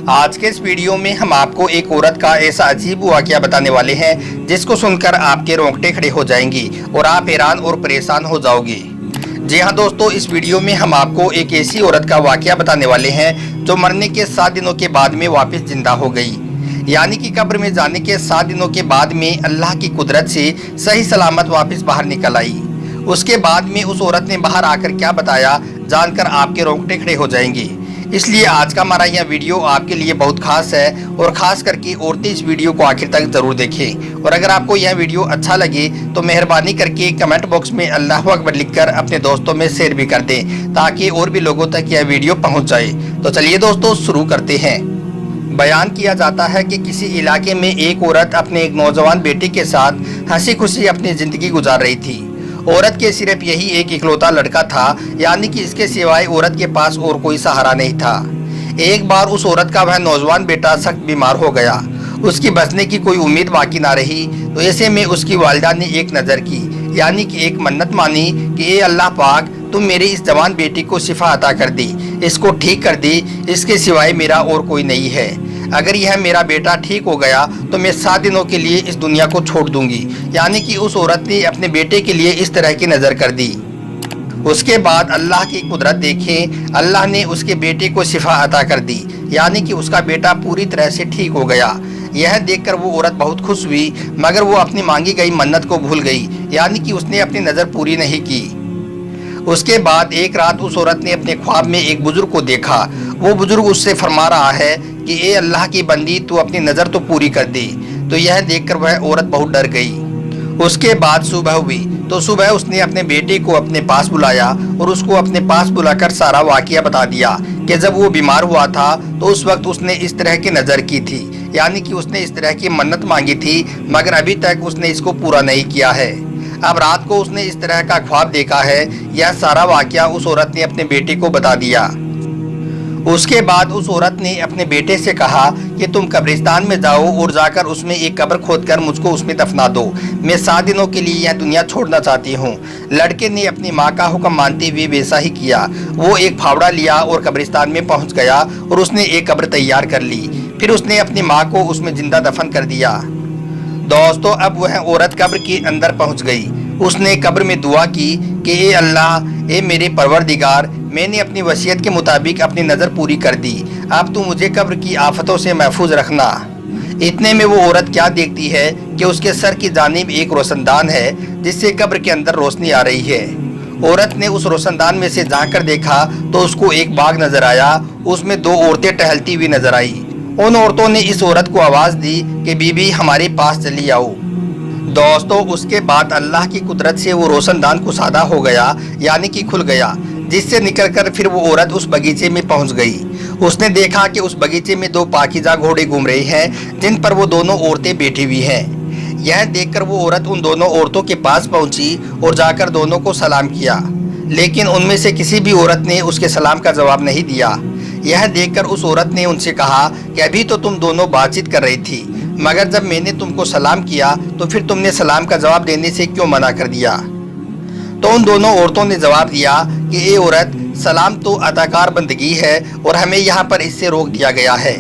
आज के इस वीडियो में हम आपको एक औरत का ऐसा अजीब वाकया बताने वाले हैं जिसको सुनकर आपके रोंगटे खड़े हो जाएंगी और आप हैरान और परेशान हो जाओगे। जी हाँ दोस्तों, इस वीडियो में हम आपको एक ऐसी औरत का वाकया बताने वाले हैं जो मरने के 7 दिनों के बाद में वापस जिंदा हो गई। यानी कि कब्र में जाने के 7 दिनों के बाद में अल्लाह की कुदरत से सही सलामत वापस बाहर निकल आई। उसके बाद में उस औरत ने बाहर आकर क्या बताया, जानकर आपके रोंगटे खड़े हो जाएंगे। इसलिए आज का हमारा यह वीडियो आपके लिए बहुत खास है और ख़ास करके औरतें इस वीडियो को आखिर तक ज़रूर देखें। और अगर आपको यह वीडियो अच्छा लगे तो मेहरबानी करके कमेंट बॉक्स में अल्लाह अकबर लिखकर अपने दोस्तों में शेयर भी कर दें ताकि और भी लोगों तक यह वीडियो पहुंच जाए। तो चलिए दोस्तों शुरू करते हैं। बयान किया जाता है कि किसी इलाके में एक औरत अपने एक नौजवान बेटे के साथ हंसी खुशी अपनी ज़िंदगी गुजार रही थी। औरत के सिर्फ यही एक इकलौता लड़का था, यानी कि इसके सिवाय औरत के पास और कोई सहारा नहीं था। एक बार उस औरत का वह नौजवान बेटा सख्त बीमार हो गया। उसकी बचने की कोई उम्मीद बाकी ना रही। तो ऐसे में उसकी वालिदा ने एक नज़र की, यानी कि एक मन्नत मानी कि ए अल्लाह पाक, तुम मेरे इस जवान बेटी को शिफा अता कर दी, इसको ठीक कर दी, इसके सिवाय मेरा और कोई नहीं है। अगर यह मेरा बेटा ठीक हो गया तो मैं 7 दिनों के लिए इस दुनिया को छोड़ दूंगी। यानी कि उस औरत ने अपने बेटे के लिए इस तरह की नज़र कर दी। उसके बाद अल्लाह की कुदरत देखें, अल्लाह ने उसके बेटे को शिफा अता कर दी, यानी कि उसका बेटा पूरी तरह से ठीक हो गया। यह देखकर वो औरत बहुत खुश हुई, मगर वो अपनी मांगी गई मन्नत को भूल गई, यानी कि उसने अपनी नज़र पूरी नहीं की। उसके बाद एक रात उस औरत ने अपने ख्वाब में एक बुजुर्ग को देखा। वो बुजुर्ग उससे फरमा रहा है कि ए अल्लाह की बंदी, तू अपनी नज़र तो पूरी कर दे। तो यह देखकर वह औरत बहुत डर गई। उसके बाद सुबह हुई तो सुबह उसने अपने बेटे को अपने पास बुलाया और उसको अपने पास बुलाकर सारा वाकया बता दिया कि जब वो बीमार हुआ था तो उस वक्त उसने इस तरह की नज़र की थी, यानी कि उसने इस तरह की मन्नत मांगी थी, मगर अभी तक उसने इसको पूरा नहीं किया है। अब रात को उसने इस तरह का ख्वाब देखा है। यह सारा वाकया उस औरत ने अपने बेटे को बता दिया। उसके बाद उस औरत ने अपने बेटे से कहा कि तुम कब्रिस्तान में जाओ और जाकर उसमें एक कब्र खोदकर मुझको उसमें दफना दो। मैं 7 दिनों के लिए यह दुनिया छोड़ना चाहती हूँ। लड़के ने अपनी माँ का हुक्म मानते हुए वैसा ही किया। वो एक फावड़ा लिया और कब्रिस्तान में पहुँच गया और उसने एक कब्र तैयार कर ली। फिर उसने अपनी माँ को उसमें जिंदा दफन कर दिया। दोस्तों, अब वह औरत कब्र के अंदर पहुंच गई। उसने कब्र में दुआ की कि ए अल्लाह, ए मेरे परवरदिगार, मैंने अपनी वसीयत के मुताबिक अपनी नज़र पूरी कर दी। अब तू मुझे कब्र की आफतों से महफूज रखना। इतने में वो औरत क्या देखती है कि उसके सर की जानिब एक रोशनदान है जिससे कब्र के अंदर रोशनी आ रही है। औरत ने उस रोशनदान में से झांक कर देखा तो उसको एक बाग नजर आया। उसमें 2 औरतें टहलती हुई नजर आई। उन औरतों ने इस औरत को आवाज़ दी कि बीबी, हमारे पास चली आओ। दोस्तों, उसके बाद अल्लाह की कुदरत से वो रोशनदान कुशादा हो गया, यानी कि खुल गया, जिससे निकलकर फिर वो औरत उस बगीचे में पहुंच गई। उसने देखा कि उस बगीचे में 2 पाकीज़ा घोड़े घूम रहे हैं जिन पर वो दोनों औरतें बैठी हुई हैं। यह देखकर वो औरत उन दोनों औरतों के पास पहुंची और जाकर दोनों को सलाम किया, लेकिन उनमें से किसी भी औरत ने उसके सलाम का जवाब नहीं दिया। यह देखकर उस औरत ने उनसे कहा कि अभी तो तुम दोनों बातचीत कर रही थी, मगर जब मैंने तुमको सलाम किया तो फिर तुमने सलाम का जवाब देने से क्यों मना कर दिया। तो उन दोनों औरतों ने जवाब दिया कि ए औरत, सलाम तो अताकार बंदगी है और हमें यहाँ पर इससे रोक दिया गया है।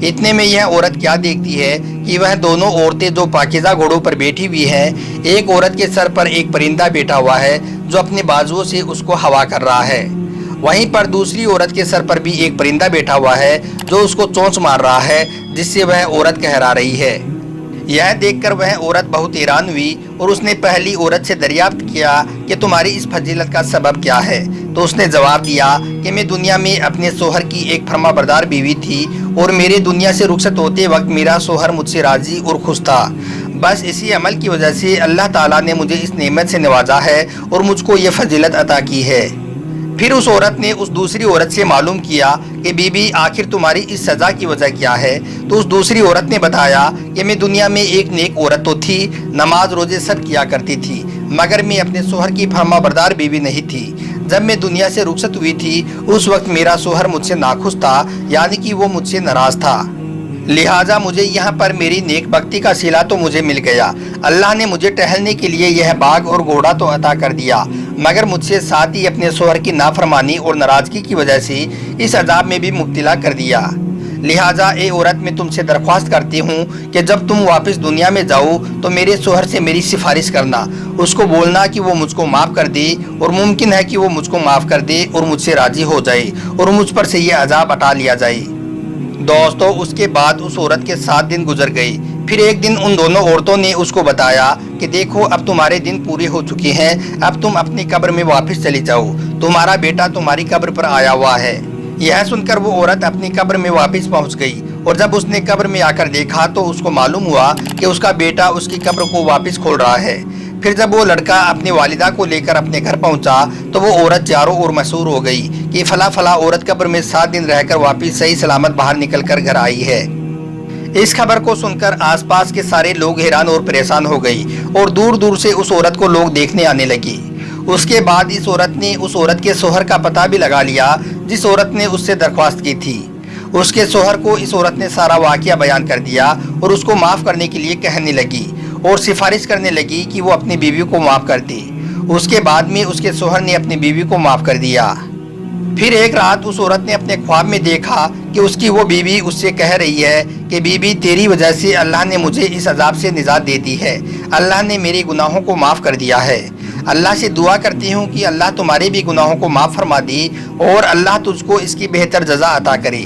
इतने में यह औरत क्या देखती है कि वह दोनों औरतें जो पाकीज़ा घोड़ों पर बैठी हुई हैं, एक औरत के सर पर एक परिंदा बैठा हुआ है जो अपने बाजुओं से उसको हवा कर रहा है। वहीं पर दूसरी औरत के सर पर भी एक परिंदा बैठा हुआ है जो उसको चोंच मार रहा है, जिससे वह औरत कहरा रही है। यह देखकर वह औरत बहुत हैरान हुई और उसने पहली औरत से दरियाफ्त किया कि तुम्हारी इस फजीलत का सबब क्या है। तो उसने जवाब दिया कि मैं दुनिया में अपने शोहर की एक फर्माबरदार बीवी थी और मेरे दुनिया से रुखसत होते वक्त मेरा शोहर मुझसे राजी और खुश था। बस इसी अमल की वजह से अल्लाह ताला ने मुझे इस नेमत से नवाजा है और मुझको ये फजीलत अता की है। फिर उस औरत ने उस दूसरी औरत से मालूम किया कि बीबी, आखिर तुम्हारी इस सज़ा की वजह क्या है। तो उस दूसरी औरत ने बताया कि मैं दुनिया में एक नेक औरत तो थी, नमाज रोजे सब किया करती थी, मगर मैं अपने शोहर की फर्माबरदार बीवी नहीं थी। जब मैं दुनिया से रुखसत हुई थी उस वक्त मेरा शोहर मुझसे नाखुश था, यानी कि वो मुझसे नाराज़ था। लिहाजा मुझे यहाँ पर मेरी नेक बख्ती का सिला तो मुझे मिल गया। अल्लाह ने मुझे टहलने के लिए यह बाग और घोड़ा तो अता कर दिया, मगर मुझसे साथ ही अपने शोहर की नाफरमानी और नाराज़गी की वजह से इस अजाब में भी मुब्तला कर दिया। लिहाजा ए औरत मैं तुमसे दरख्वास्त करती हूँ कि जब तुम वापस दुनिया में जाओ तो मेरे शोहर से मेरी सिफारिश करना, उसको बोलना कि वो मुझको माफ़ कर दे और मुमकिन है कि वो मुझको माफ़ कर दे और मुझसे राज़ी हो जाए और मुझ पर से ये अजाब हटा लिया जाए। दोस्तों उसके बाद उस औरत के 7 दिन गुजर गए। फिर एक दिन उन दोनों औरतों ने उसको बताया कि देखो अब तुम्हारे दिन पूरे हो चुके हैं, अब तुम अपनी कब्र में वापस चली जाओ, तुम्हारा बेटा तुम्हारी कब्र पर आया हुआ है। यह सुनकर वो औरत अपनी कब्र में वापस पहुंच गई और जब उसने कब्र में आकर देखा तो उसको मालूम हुआ कि उसका बेटा उसकी कब्र को वापस खोल रहा है। फिर जब वो लड़का अपनी वालिदा को लेकर अपने घर पहुंचा तो वो औरत चारों ओर मशहूर हो गई कि फला फला औरत कब्र में 7 दिन रहकर वापस सही सलामत बाहर निकल कर घर आई है। इस खबर को सुनकर आसपास के सारे लोग हैरान और परेशान हो गई और दूर दूर से उस औरत को लोग देखने आने लगे। उसके बाद इस औरत ने उस औरत के शोहर का पता भी लगा लिया जिस औरत ने उससे दरख्वास्त की थी। उसके शोहर को इस औरत ने सारा वाकया बयान कर दिया और उसको माफ़ करने के लिए कहने लगी और सिफारिश करने लगी कि वो अपनी बीवी को माफ़ कर दे। उसके बाद में उसके शोहर ने अपनी बीवी को माफ़ कर दिया। फिर एक रात उस औरत ने अपने ख्वाब में देखा कि उसकी वो बीवी उससे कह रही है कि बीबी तेरी वजह से अल्लाह ने मुझे इस अजाब से निजात दे दी है, अल्लाह ने मेरे गुनाहों को माफ़ कर दिया है। अल्लाह से दुआ करती हूँ कि अल्लाह तुम्हारे भी गुनाहों को माफ़ फरमा दे और अल्लाह तुझको इसकी बेहतर जज़ा अता करे।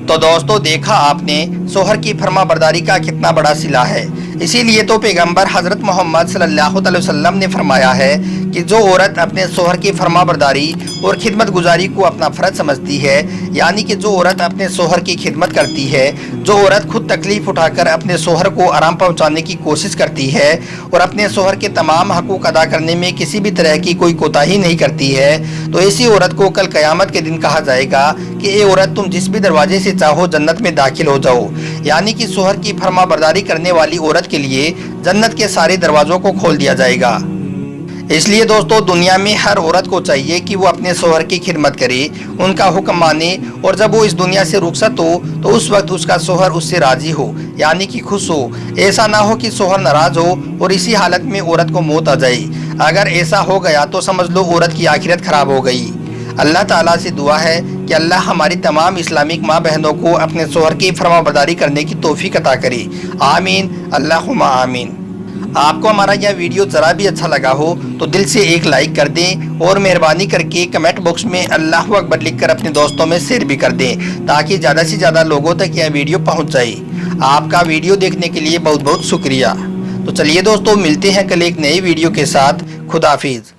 तो दोस्तों देखा आपने शोहर की फर्मा बरदारी का कितना बड़ा सिला है। इसीलिए तो पैगंबर हज़रत मोहम्मद सल्लल्लाहु अलैहि वसल्लम ने फरमाया है कि जो औरत अपने शोहर की फर्मा बरदारी और खिदमत गुजारी को अपना फ़र्ज समझती है, यानी कि जो औरत अपने शोहर की खिदमत करती है, जो औरत खुद तकलीफ़ उठाकर अपने शोहर को आराम पहुंचाने की कोशिश करती है और अपने शोहर के तमाम हकूक़ अदा करने में किसी भी तरह की कोई कोताही नहीं करती है, तो ऐसी औरत को कल क़यामत के दिन कहा जाएगा कि ये औरत तुम जिस भी दरवाजे से चाहो जन्नत में दाखिल हो जाओ। यानी कि शोहर की फर्मा बरदारी करने वाली औरत के लिए जन्नत के सारे दरवाज़ों को खोल दिया जाएगा। इसलिए दोस्तों दुनिया में हर औरत को चाहिए कि वो अपने शोहर की खिदमत करे, उनका हुक्म माने और जब वो इस दुनिया से रुखसत हो तो उस वक्त उसका शोहर उससे राज़ी हो, यानी कि खुश हो। ऐसा ना हो कि शोहर नाराज़ हो और इसी हालत में औरत को मौत आ जाए। अगर ऐसा हो गया तो समझ लो औरत की आखिरत ख़राब हो गई। अल्लाह ताला से दुआ है कि अल्लाह हमारी तमाम इस्लामिक माँ बहनों को अपने शोहर की फरमाबरदारी करने की तौफीक अता करे। आमीन अल्लाहुम्मा आमीन। आपको हमारा यह वीडियो ज़रा भी अच्छा लगा हो तो दिल से एक लाइक कर दें और मेहरबानी करके कमेंट बॉक्स में अल्लाहु अकबर लिखकर अपने दोस्तों में शेयर भी कर दें ताकि ज़्यादा से ज़्यादा लोगों तक यह वीडियो पहुंच जाए। आपका वीडियो देखने के लिए बहुत बहुत शुक्रिया। तो चलिए दोस्तों मिलते हैं कल एक नई वीडियो के साथ। खुदा हाफिज़।